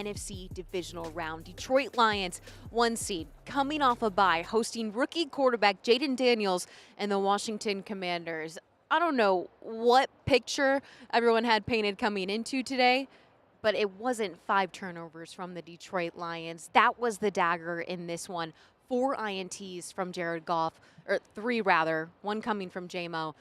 NFC Divisional round. Detroit Lions, 1 seed, coming off a bye, hosting rookie quarterback Jaden Daniels and the Washington Commanders. I don't know what picture everyone had painted coming into today, but it wasn't 5 turnovers from the Detroit Lions. That was the dagger in this one. 4 INTs from Jared Goff, or 3 rather, 1 coming from JMO,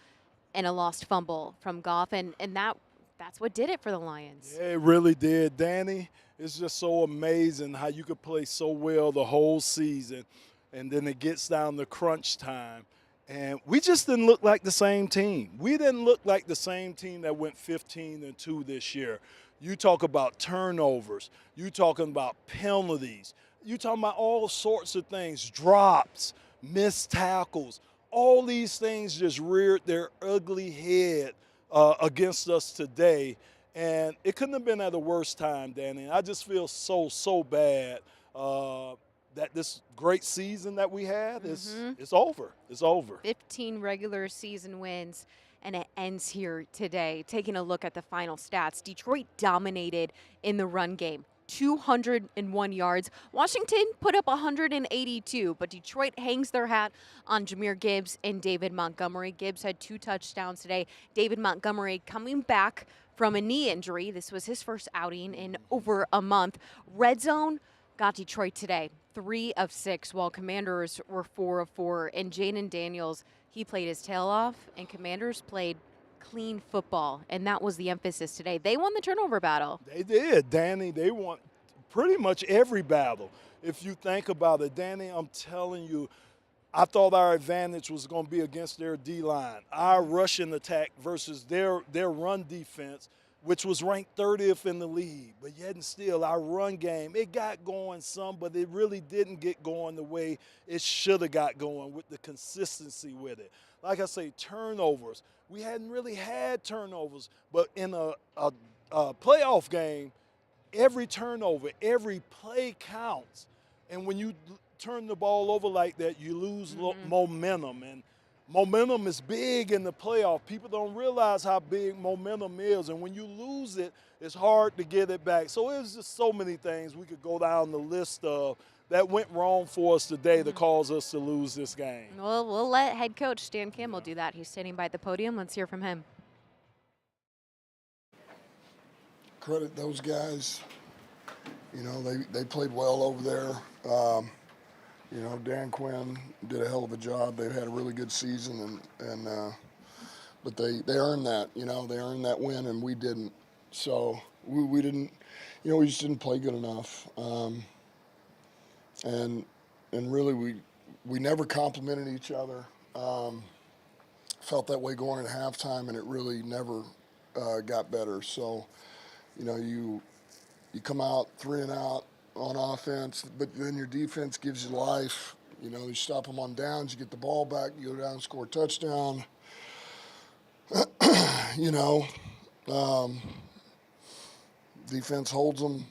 and a lost fumble from Goff, and that's what did it for the Lions. Yeah, it really did, Danny. It's just so amazing how you could play so well the whole season, and then it gets down to crunch time, and we just didn't look like the same team. We didn't look like the same team that went 15-2 this year. You talk about turnovers. You talking about penalties. You talking about all sorts of things, drops, missed tackles. All these things just reared their ugly head against us today. And it couldn't have been at a worse time, Danny. I just feel so bad that this great season that we had is it's over. It's over. 15 regular season wins, and it ends here today. Taking a look at the final stats, Detroit dominated in the run game. 201 yards. Washington put up 182, but Detroit hangs their hat on Jahmyr Gibbs and David Montgomery. Gibbs had 2 touchdowns today. David Montgomery coming back from a knee injury. This was his first outing in over a month. Red zone got Detroit today, 3 of 6, while Commanders were 4 of 4. And Jaden Daniels, he played his tail off, and Commanders played clean football, and that was the emphasis today. They won the turnover battle. They did, Danny. They won pretty much every battle. If you think about it, Danny, I'm telling you, I thought our advantage was going to be against their D-line. Our rushing attack versus their run defense, which was ranked 30th in the league. But yet and still, our run game, it got going some, but it really didn't get going the way it should have got going with the consistency with it. Like I say, turnovers. We hadn't really had turnovers, but in a playoff game, every turnover, every play counts. And when you turn the ball over like that, you lose momentum. And momentum is big in the playoff. People don't realize how big momentum is. And when you lose it, it's hard to get it back. So it was just so many things we could go down the list of that went wrong for us today to cause us to lose this game. Well, we'll let head coach Dan Campbell do that. He's standing by the podium. Let's hear from him. Credit those guys. You know, they played well over there. You know, Dan Quinn did a hell of a job. They've had a really good season, but they earned that. You know, they earned that win, and we didn't. So we didn't. You know, we just didn't play good enough. And really, we never complimented each other. Felt that way going at halftime, and it really never got better. So, you know, you come out 3 and out on offense, but then your defense gives you life. You know, you stop them on downs, you get the ball back, you go down and score a touchdown. You know, defense holds them.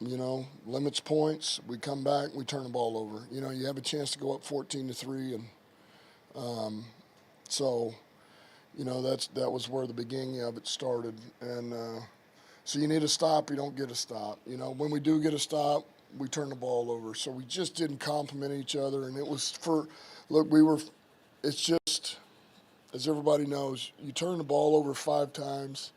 You know, limits points. We come back, we turn the ball over. You know, you have a chance to go up 14-3, and so, you know, that was where the beginning of it started. And so you need a stop, you don't get a stop. You know, when we do get a stop, we turn the ball over. So we just didn't compliment each other, and it was it's just, as everybody knows, you turn the ball over 5 times.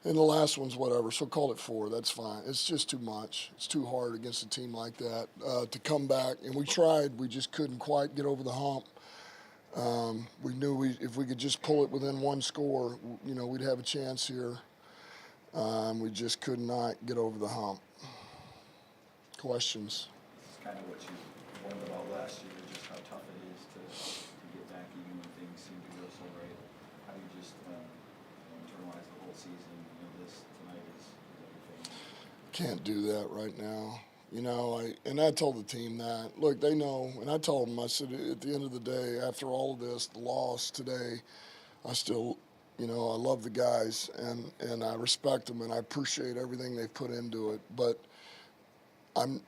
And the last one's whatever, so call it 4. That's fine. It's just too much. It's too hard against a team like that to come back. And we tried. We just couldn't quite get over the hump. We knew if we could just pull it within 1 score, you know, we'd have a chance here. We just could not get over the hump. Questions? It's kind of what you warned about last year, just how tough it is to get back even when things seem to go so right. How do you just internalize the whole season? This tonight is everything. Can't do that right now. You know, I told the team that. Look, they know, and I told them, I said, at the end of the day, after all of this, the loss today, I still, you know, I love the guys, and I respect them, and I appreciate everything they've put into it. But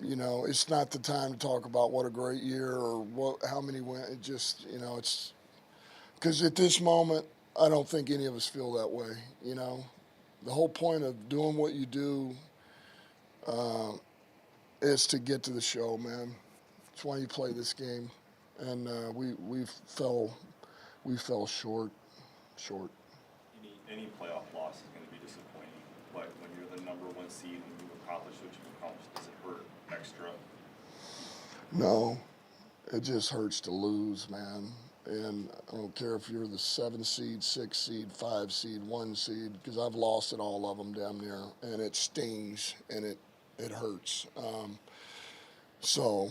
you know, it's not the time to talk about what a great year or how many wins. It just, you know, it's because at this moment, I don't think any of us feel that way. You know, the whole point of doing what you do is to get to the show, man. That's why you play this game, and we fell short. Any playoff loss is going to be disappointing, but when you're the number one seed and you've accomplished what you've accomplished, does it hurt extra? No, it just hurts to lose, man. And I don't care if you're the 7 seed, 6 seed, 5 seed, 1 seed, because I've lost at all of them damn near, and it stings and it hurts. So,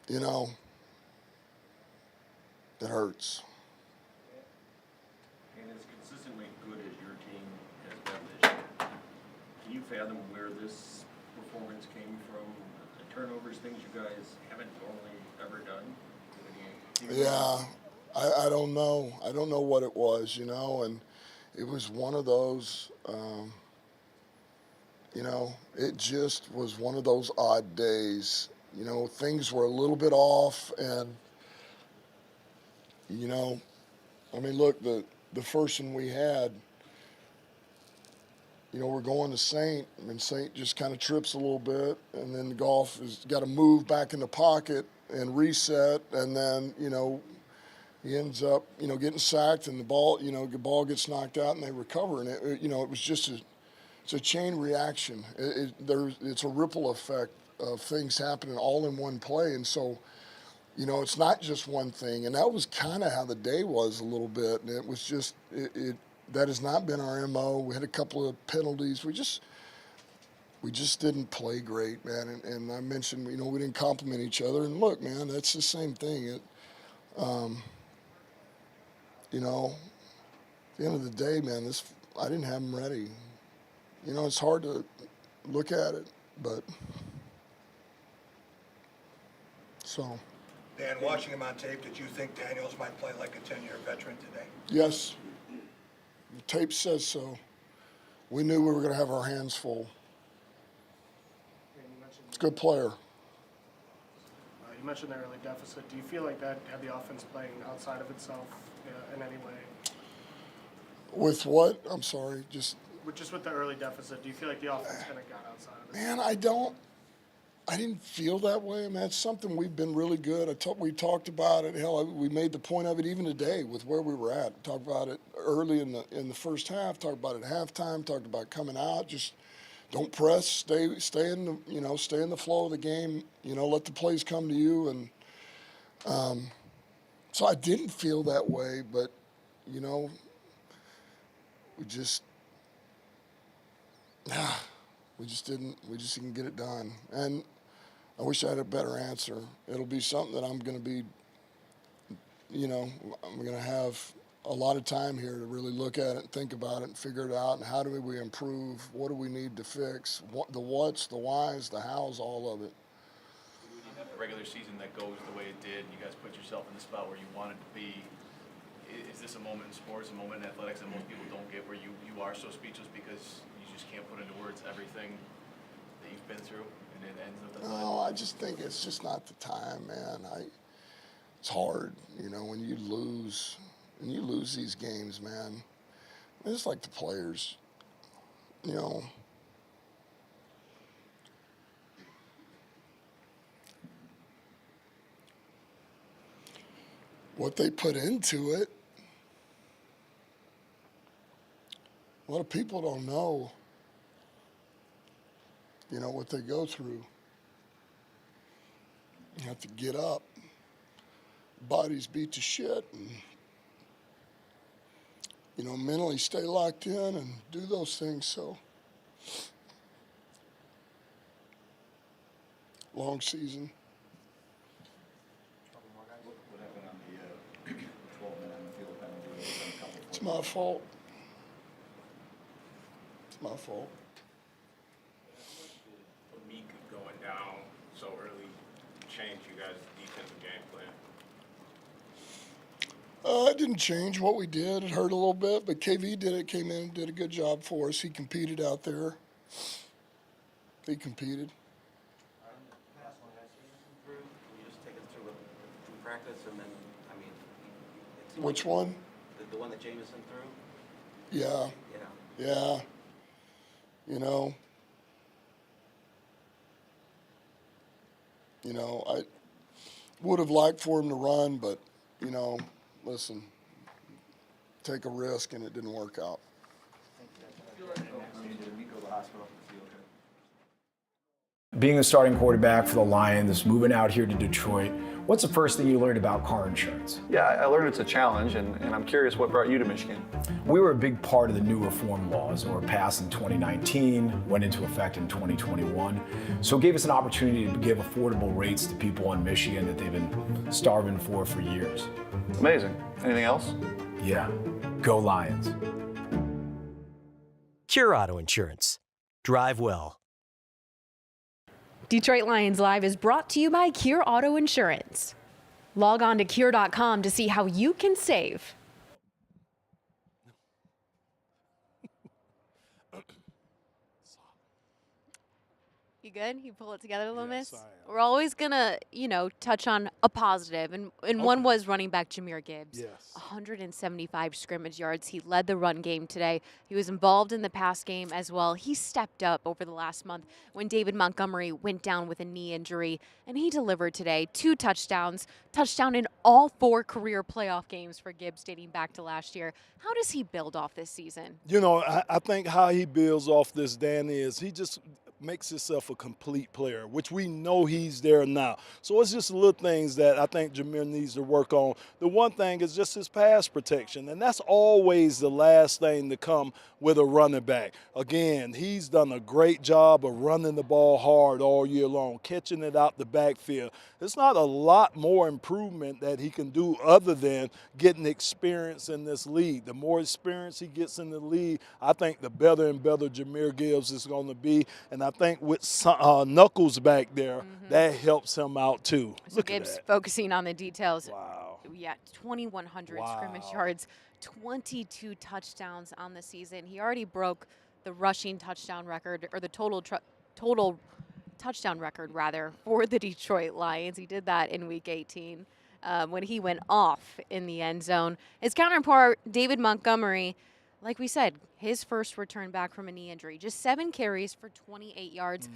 you know, it hurts. And as consistently good as your team has been this year, can you fathom where this performance came from? The turnovers, things you guys haven't normally ever done? Yeah, I don't know. I don't know what it was, you know, and it was one of those, you know, it just was one of those odd days. You know, things were a little bit off, and, you know, I mean, look, the first one we had, you know, we're going to Saint, and Saint just kind of trips a little bit, and then Goff has got to move back in the pocket and reset, and then, you know, he ends up, you know, getting sacked, and the ball gets knocked out, and they recover, and it was just it's a chain reaction. It's a ripple effect of things happening all in one play, and so, you know, it's not just one thing, and that was kind of how the day was a little bit, and it was just that has not been our MO. We had a couple of penalties. We just didn't play great, man. And I mentioned, you know, we didn't compliment each other. And look, man, that's the same thing. You know, at the end of the day, man, I didn't have them ready. You know, it's hard to look at it, but so. Dan, watching him on tape, did you think Daniels might play like a 10-year veteran today? Yes, the tape says so. We knew we were going to have our hands full. It's a good player. You mentioned the early deficit. Do you feel like that had the offense playing outside of itself in any way? With what? I'm sorry, Just with the early deficit, do you feel like the offense kind of got outside of itself? Man, I didn't feel that way. I mean, it's something we've been really good. We talked about it. Hell, we made the point of it even today with where we were at. Talked about it early in the first half. Talked about it at halftime. Talked about coming out. Just don't press. Stay in the flow of the game. You know, let the plays come to you. And so I didn't feel that way, but you know, we just didn't get it done. And I wish I had a better answer. It'll be something that I'm going to be, you know, I'm going to have a lot of time here to really look at it and think about it and figure it out. And how do we improve? What do we need to fix? The what's, the whys, the hows, all of it. When you have a regular season that goes the way it did, and you guys put yourself in the spot where you wanted to be, is this a moment in sports, a moment in athletics that most people don't get, where you are so speechless because you just can't put into words everything that you've been through, and it ends up that No, I just think it's just not the time, man. It's hard, you know, when you lose these games, man. It's like the players, you know. What they put into it, a lot of people don't know, you know, what they go through. You have to get up. Bodies beat to shit, and, you know, mentally stay locked in and do those things. So, long season. What happened on the 12-minute on the field penalty? It's my fault. It's my fault. A week going down so early change you guys' defensive game plan? It didn't change what we did. It hurt a little bit, but KV came in and did a good job for us. He competed out there. He competed. Past one, guys, through. Can you just take us through practice, and then, I mean, it seemed Which like one? The one that Jameson threw? Yeah. Yeah. Yeah. You know, You know, I would have liked for him to run, but, you know, listen, take a risk, and it didn't work out. Being the starting quarterback for the Lions, moving out here to Detroit, what's the first thing you learned about car insurance? Yeah, I learned it's a challenge, and I'm curious what brought you to Michigan. We were a big part of the new reform laws that were passed in 2019, went into effect in 2021. So it gave us an opportunity to give affordable rates to people in Michigan that they've been starving for years. Amazing. Anything else? Yeah, go Lions. Cure Auto Insurance. Drive well. Detroit Lions Live is brought to you by Cure Auto Insurance. Log on to cure.com to see how you can save. You good? You pull it together, Lomas? Yes, I am. We're always going to, touch on a positive. And one was running back Jahmyr Gibbs. Yes. 175 scrimmage yards. He led the run game today. He was involved in the pass game as well. He stepped up over the last month when David Montgomery went down with a knee injury. And he delivered today 2 touchdowns. Touchdown in all 4 career playoff games for Gibbs dating back to last year. How does he build off this season? You know, I think how he builds off this, Danny, is he just makes himself a complete player, which we know he's there now. So it's just little things that I think Jahmyr needs to work on. The one thing is just his pass protection, and that's always the last thing to come with a running back. Again, he's done a great job of running the ball hard all year long, catching it out the backfield. There's not a lot more improvement that he can do other than getting experience in this league. The more experience he gets in the league, I think the better and better Jahmyr Gibbs is going to be. And I think with Knuckles back there, that helps him out too. So Look Gibbs at that. focusing on the details. Wow. Yeah, 2,100 Wow. scrimmage yards, 22 touchdowns on the season. He already broke the rushing touchdown record, or the total touchdown record, rather, for the Detroit Lions. He did that in Week 18 when he went off in the end zone. His counterpart, David Montgomery, like we said, his first return back from a knee injury, just 7 carries for 28 yards.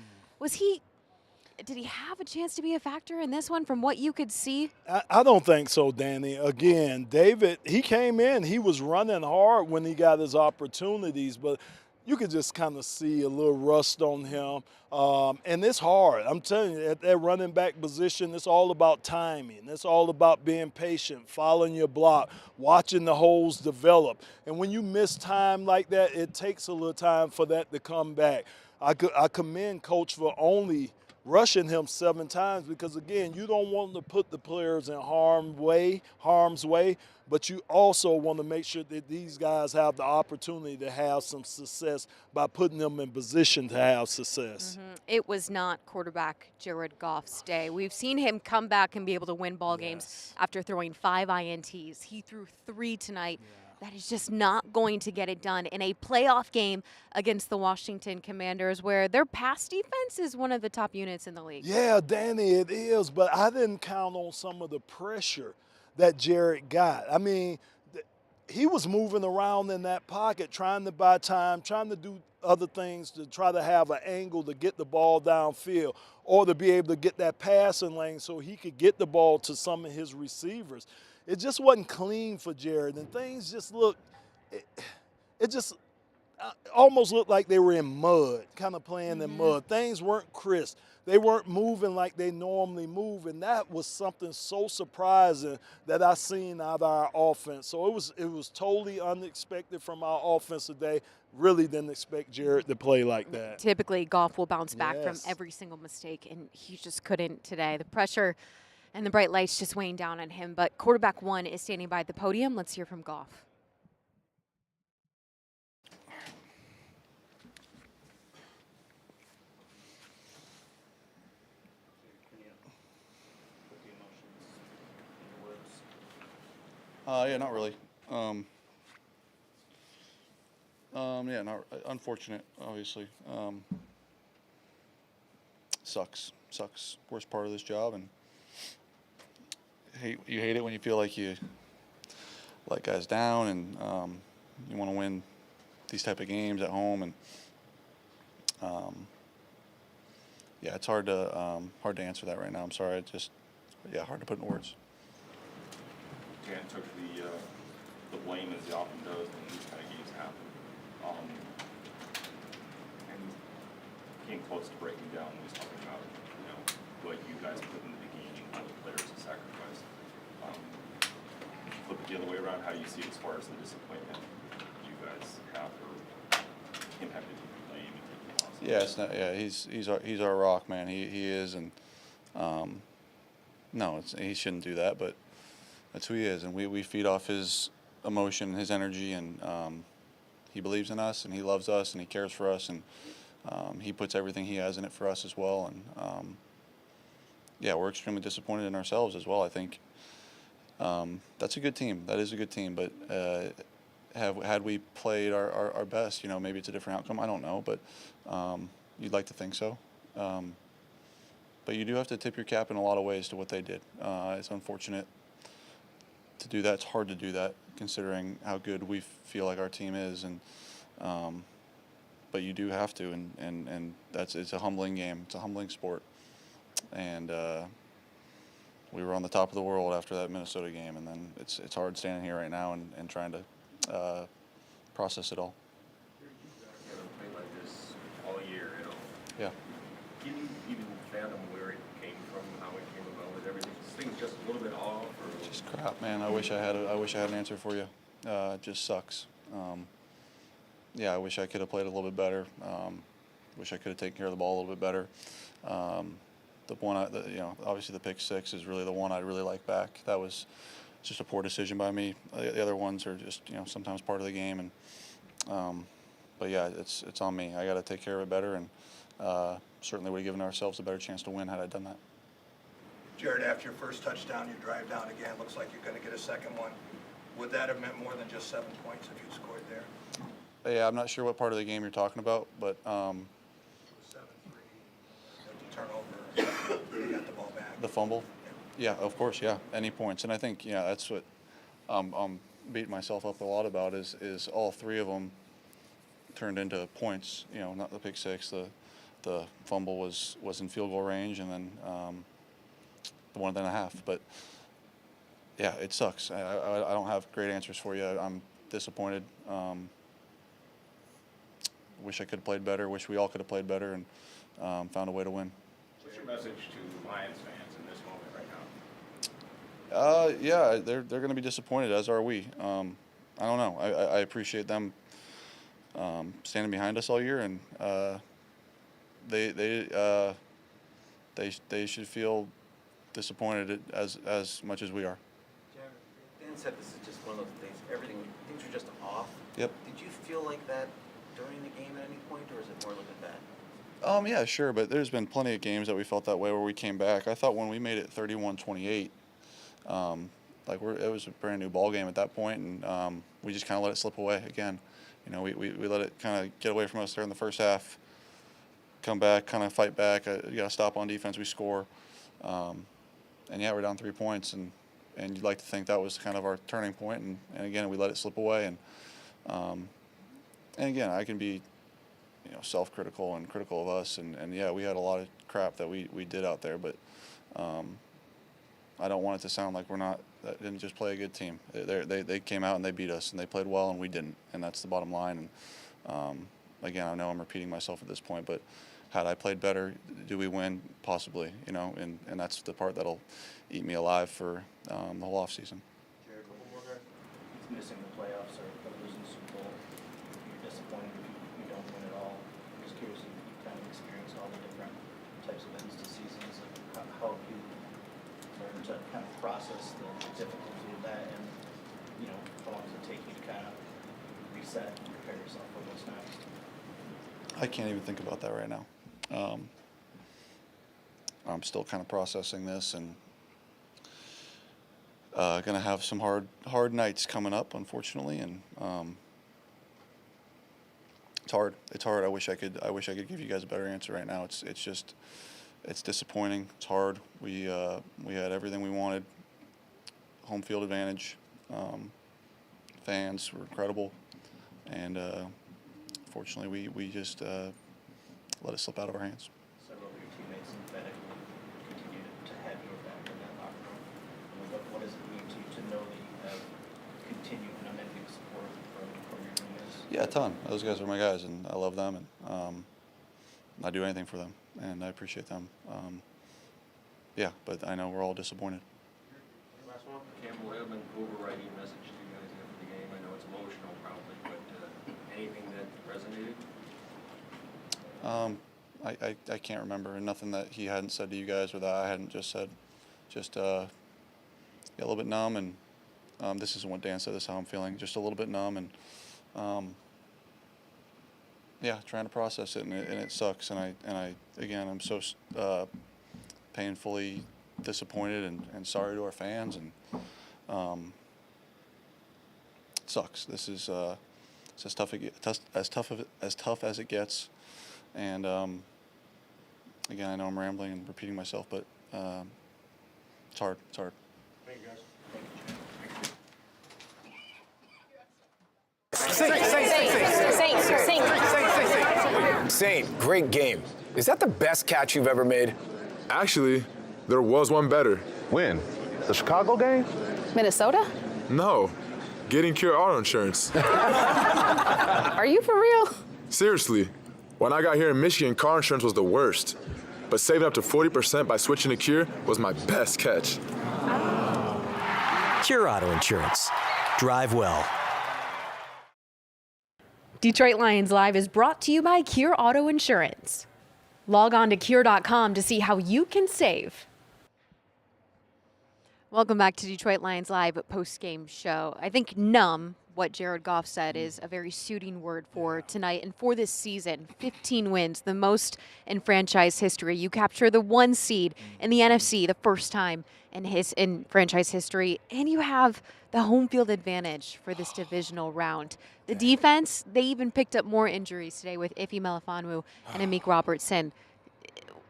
Did he have a chance to be a factor in this one from what you could see? I don't think so, Danny. Again, David, he came in, he was running hard when he got his opportunities, but you could just kind of see a little rust on him. And it's hard. I'm telling you, at that running back position, it's all about timing. It's all about being patient, following your block, watching the holes develop. And when you miss time like that, it takes a little time for that to come back. I commend Coach for only rushing him 7 times because, again, you don't want to put the players in harm's way, but you also want to make sure that these guys have the opportunity to have some success by putting them in position to have success. It was not quarterback Jared Goff's day. We've seen him come back and be able to win ball games after throwing 5 INTs. He threw 3 tonight. That is just not going to get it done in a playoff game against the Washington Commanders, where their pass defense is one of the top units in the league. Yeah, Danny, it is, but I didn't count on some of the pressure that Jared got. I mean, he was moving around in that pocket, trying to buy time, trying to do other things to try to have an angle to get the ball downfield or to be able to get that passing lane so he could get the ball to some of his receivers. It just wasn't clean for Jared, and things just looked – it just almost looked like they were in mud, kind of playing in mud. Things weren't crisp. They weren't moving like they normally move, and that was something so surprising that I seen out of our offense. So it was totally unexpected from our offense today. Really didn't expect Jared to play like that. Typically, Goff will bounce back from every single mistake, and he just couldn't today. The pressure and the bright lights just weighing down on him. But quarterback 1 is standing by the podium. Let's hear from Goff. Yeah, not really. Yeah, not unfortunate, obviously. Sucks. Worst part of this job, and you hate it when you feel like you let guys down, and you want to win these type of games at home, and Yeah, it's hard to answer that right now. I'm sorry. Hard to put in words. Dan took the blame as he often does when these kind of games happen. And came close to breaking down when he's talking about, what you guys put into the game, how the players have sacrificed. Flip it the other way around, how do you see it as far as the disappointment you guys have for him having to take the blame and take the loss? Yeah, it's not. Yeah, he's our rock, man. He is, and no, he shouldn't do that, but that's who he is, and we feed off his emotion, his energy, and he believes in us, and he loves us, and he cares for us, and he puts everything he has in it for us as well, and we're extremely disappointed in ourselves as well. I think that's a good team. That is a good team, but had we played our best, maybe it's a different outcome. I don't know, but you'd like to think so. But you do have to tip your cap in a lot of ways to what they did. It's unfortunate to do that. It's hard to do that considering how good we feel like our team is, and but you do have to, and it's a humbling game. It's a humbling sport, and we were on the top of the world after that Minnesota game, and then it's hard standing here right now and trying to process it all. You haven't played like this all year, Yeah. Can you even fathom where it came from, how it came about? Is everything just a little bit off? Or? Just crap, man. I wish I had an answer for you. It just sucks. I wish I could have played a little bit better. Wish I could have taken care of the ball a little bit better. The one, obviously the pick six is really the one I really like back. That was just a poor decision by me. The other ones are just, sometimes part of the game, and but yeah, it's on me. I got to take care of it better, and certainly would have given ourselves a better chance to win had I done that. Jared, after your first touchdown, you drive down again. Looks like you're going to get a second one. Would that have meant more than just 7 points if you'd scored there? Yeah, I'm not sure what part of the game you're talking about, but 7-3, empty turnover, they got the ball back. the fumble. Yeah, of course. Yeah, any points, and I think that's what I'm beating myself up a lot about is all three of them turned into points. Not the pick six. The fumble was in field goal range, and then the 1.5. But yeah, it sucks. I don't have great answers for you. I'm disappointed. Wish I could have played better. Wish we all could have played better and found a way to win. What's your message to Lions fans in this moment right now? They're going to be disappointed, as are we. I don't know. I appreciate them standing behind us all year, and they should feel disappointed as much as we are. Jared, Dan said this is just one of those things. Things are just off. Yep. Did you feel like that during the game at any point, or is it more looking back? Yeah, sure, but there's been plenty of games that we felt that way where we came back. I thought when we made it 31-28, it was a brand new ball game at that point, and we just kind of let it slip away again. We let it kind of get away from us there in the first half. Come back, kind of fight back. You got to stop on defense. We score, and we're down 3 points, and you'd like to think that was kind of our turning point, and again we let it slip away, and again I can be self-critical and critical of us, and we had a lot of crap that we did out there, but I don't want it to sound like that didn't just play a good team. They came out and they beat us, and they played well, and we didn't, and that's the bottom line. And again, I know I'm repeating myself at this point, but had I played better, do we win? Possibly, and that's the part that'll eat me alive for the whole off season. Jared, he's missing the playoffs or losing the Super Bowl. You're disappointed if you don't win at all. I'm just curious if you kind of experienced all the different types of ends to seasons, and how you learn to kind of process the difficulty of that, and how long does it take you to kind of reset and prepare yourself for what's next? I can't even think about that right now. I'm still kind of processing this, and going to have some hard nights coming up, unfortunately, and it's hard. It's hard. I wish I could give you guys a better answer right now. It's disappointing. It's hard. We had everything we wanted. Home field advantage. Fans were incredible, and fortunately we just let it slip out of our hands. Several of your teammates Yeah, a ton. Those guys are my guys, and I love them, and I'd do anything for them, and I appreciate them. Yeah, but I know we're all disappointed. Last one. Campbell had an overriding message to you guys after the game. I know it's emotional probably, but anything that resonated? I can't remember, and nothing that he hadn't said to you guys or that I hadn't just said. Just yeah, a little bit numb, and this isn't what Dan said. This is how I'm feeling. Just a little bit numb, and yeah, trying to process it, and it sucks. And I again, I'm so painfully disappointed and sorry to our fans, and it sucks. This is it's as tough as it gets, and again, I know I'm rambling and repeating myself, but it's hard. It's hard. Thank you, guys. Saint, great game. Is that the best catch you've ever made? Actually, there was one better. When? The Chicago game? Minnesota? No, getting Cure Auto Insurance. Are you for real? Seriously, when I got here in Michigan, car insurance was the worst. But saving up to 40% by switching to Cure was my best catch. Cure Auto Insurance. Drive well. Detroit Lions Live is brought to you by Cure Auto Insurance. Log on to cure.com to see how you can save. Welcome back to Detroit Lions Live post-game show. I think numb, what Jared Goff said, is a very suiting word for tonight and for this season. 15 wins, the most in franchise history. You capture the 1 seed in the NFC the first time in franchise history, and you have the home field advantage for this divisional round. The defense, they even picked up more injuries today with Ife Melifonwu and Amik Robertson.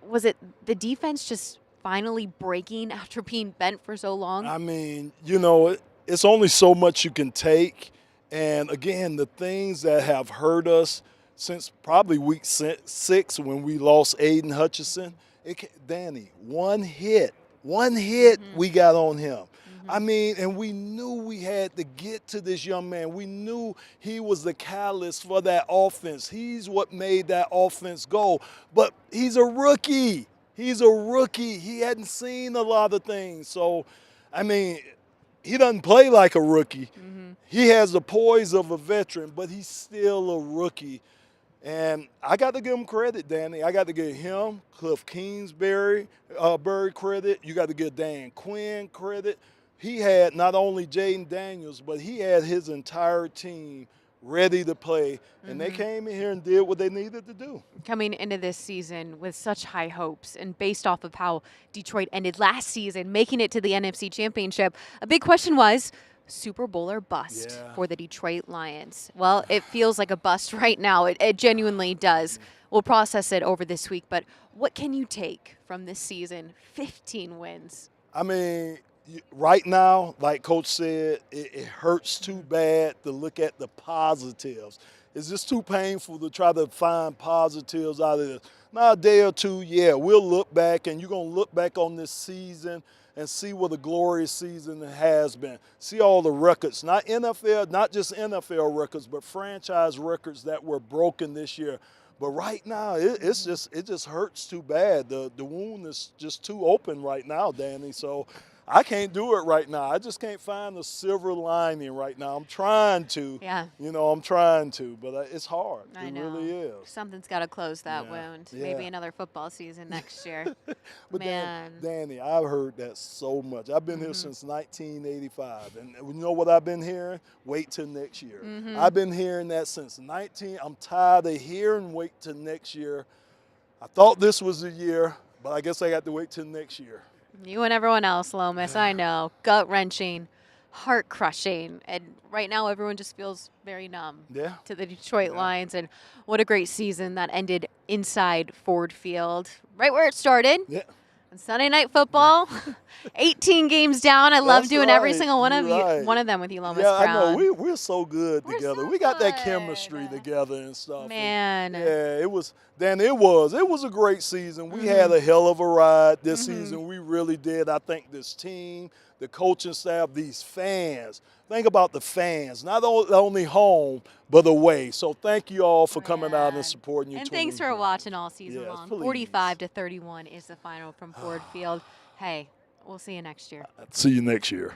Was it the defense just finally breaking after being bent for so long? I mean, it's only so much you can take. And again, the things that have hurt us since probably week 6 when we lost Aiden Hutchinson, Danny, one hit we got on him. I mean, and we knew we had to get to this young man. We knew he was the catalyst for that offense. He's what made that offense go. But he's a rookie. He hadn't seen a lot of things. So, I mean, he doesn't play like a rookie. He has the poise of a veteran, but he's still a rookie. And I got to give him credit, Danny. I got to give him, Cliff Kingsbury credit. You got to give Dan Quinn credit. He had not only Jaden Daniels, but he had his entire team ready to play, and they came in here and did what they needed to do. Coming into this season with such high hopes and based off of how Detroit ended last season, making it to the NFC Championship, a big question was Super Bowl or bust for the Detroit Lions. Well, it feels like a bust right now. It genuinely does. We'll process it over this week, but what can you take from this season? 15 wins. I mean, right now, like Coach said, it hurts too bad to look at the positives. It's just too painful to try to find positives out of this. Now, a day or two, we'll look back, and you're going to look back on this season and see what a glorious season it has been. See all the records, not just NFL records, but franchise records that were broken this year. But right now, it just hurts too bad. The wound is just too open right now, Danny. So I can't do it right now. I just can't find the silver lining right now. I'm trying to. Yeah. I'm trying to, but it's hard. I know. It really is. Something's got to close that wound. Yeah. Maybe another football season next year. But Man. Danny, I've heard that so much. I've been here since 1985. And you know what I've been hearing? Wait till next year. I've been hearing that since I'm tired of hearing wait till next year. I thought this was the year, but I guess I got to wait till next year. You and everyone else, Lomas, I know. Gut-wrenching, heart-crushing. And right now, everyone just feels very numb to the Detroit Lions. And what a great season that ended inside Ford Field, right where it started. Yeah. On Sunday Night Football, 18 games down. I love doing every single one of them with you, Lomas Brown. I know. We're so good together. We got that chemistry together and stuff. Man. And it was a great season. We had a hell of a ride this season. We really did. I think this team, the coaching staff, these fans. Think about the fans, not only home, but away. So thank you all for coming out and supporting your And team. thanks for watching all season Yes, long. please. 45-31 is the final from Ford Field. Hey, we'll see you next year. See you next year.